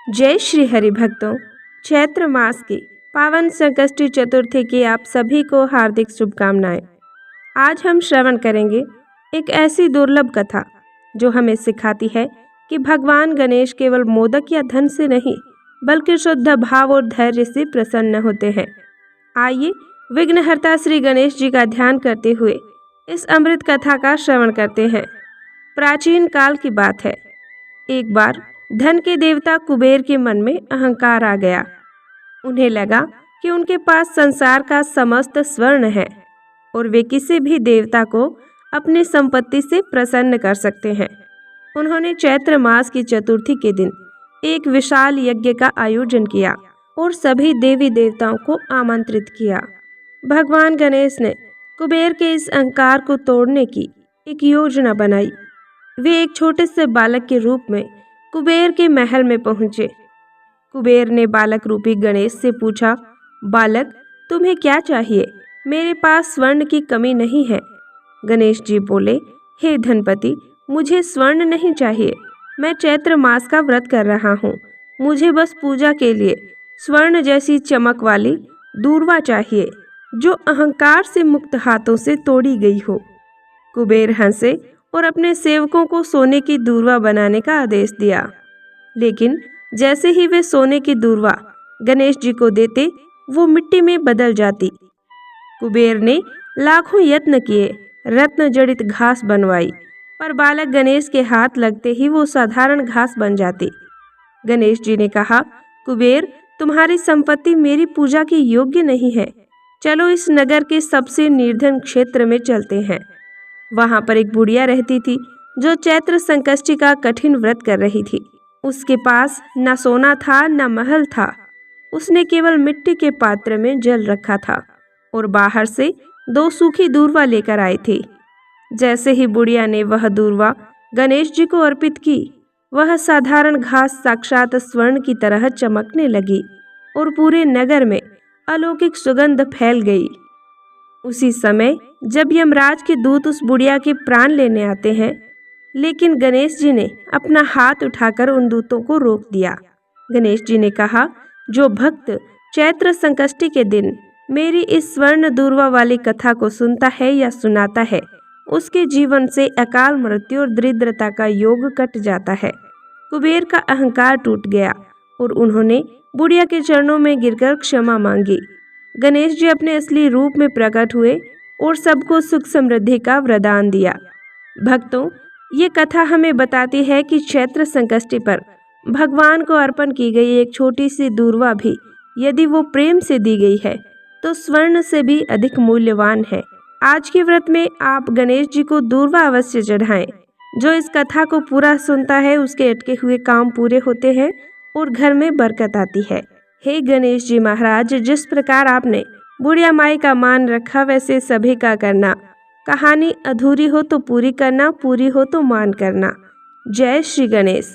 जय श्री हरि भक्तों। चैत्र मास की पावन संकष्टी चतुर्थी की आप सभी को हार्दिक शुभकामनाएं। आज हम श्रवण करेंगे एक ऐसी दुर्लभ कथा जो हमें सिखाती है कि भगवान गणेश केवल मोदक या धन से नहीं बल्कि शुद्ध भाव और धैर्य से प्रसन्न होते हैं। आइए विघ्नहर्ता श्री गणेश जी का ध्यान करते हुए इस अमृत कथा का श्रवण करते हैं। प्राचीन काल की बात है। एक बार धन के देवता कुबेर के मन में अहंकार आ गया। उन्हें लगा कि उनके पास संसार का समस्त स्वर्ण है और वे किसी भी देवता को अपनी संपत्ति से प्रसन्न कर सकते हैं। उन्होंने चैत्र मास की चतुर्थी के दिन एक विशाल यज्ञ का आयोजन किया और सभी देवी देवताओं को आमंत्रित किया। भगवान गणेश ने कुबेर के इस अहंकार को तोड़ने की एक योजना बनाई। वे एक छोटे से बालक के रूप में कुबेर के महल में पहुंचे। कुबेर ने बालक रूपी गणेश से पूछा, बालक, तुम्हें क्या चाहिए? मेरे पास स्वर्ण की कमी नहीं है। गणेश जी बोले, हे धनपति, मुझे स्वर्ण नहीं चाहिए। मैं चैत्र मास का व्रत कर रहा हूँ। मुझे बस पूजा के लिए स्वर्ण जैसी चमक वाली दूर्वा चाहिए जो अहंकार से मुक्त हाथों से तोड़ी गई हो। कुबेर हंसे और अपने सेवकों को सोने की दूर्वा बनाने का आदेश दिया। लेकिन जैसे ही वे सोने की दूर्वा गणेश जी को देते, वो मिट्टी में बदल जाती। कुबेर ने लाखों यत्न किए, रत्न जड़ित घास बनवाई, पर बालक गणेश के हाथ लगते ही वो साधारण घास बन जाती। गणेश जी ने कहा, कुबेर, तुम्हारी संपत्ति मेरी पूजा के योग्य नहीं है। चलो इस नगर के सबसे निर्धन क्षेत्र में चलते हैं। वहां पर एक बुढ़िया रहती थी जो चैत्र संकष्टी का कठिन व्रत कर रही थी। उसके पास न सोना था न महल था। उसने केवल मिट्टी के पात्र में जल रखा था और बाहर से 2 सूखी दूर्वा लेकर आई थी। जैसे ही बुढ़िया ने वह दूर्वा गणेश जी को अर्पित की, वह साधारण घास साक्षात स्वर्ण की तरह चमकने लगी और पूरे नगर में अलौकिक सुगंध फैल गई। उसी समय जब यमराज के दूत उस बुढ़िया के प्राण लेने आते हैं, लेकिन गणेश जी ने अपना हाथ उठाकर उन दूतों को रोक दिया। गणेश जी ने कहा, जो भक्त चैत्र संकष्टी के दिन मेरी इस स्वर्ण दूर्वा वाली कथा को सुनता है या सुनाता है, उसके जीवन से अकाल मृत्यु और दरिद्रता का योग कट जाता है। कुबेर का अहंकार टूट गया और उन्होंने बुढ़िया के चरणों में गिरकर क्षमा मांगी। गणेश जी अपने असली रूप में प्रकट हुए और सबको सुख समृद्धि का वरदान दिया। भक्तों, ये कथा हमें बताती है कि चैत्र संकष्टी पर भगवान को अर्पण की गई एक छोटी सी दूर्वा भी यदि वो प्रेम से दी गई है तो स्वर्ण से भी अधिक मूल्यवान है। आज के व्रत में आप गणेश जी को दूर्वा अवश्य चढ़ाएं। जो इस कथा को पूरा सुनता है उसके अटके हुए काम पूरे होते हैं और घर में बरकत आती है। हे गणेश जी महाराज, जिस प्रकार आपने बुढ़िया माई का मान रखा वैसे सभी का करना। कहानी अधूरी हो तो पूरी करना, पूरी हो तो मान करना। जय श्री गणेश।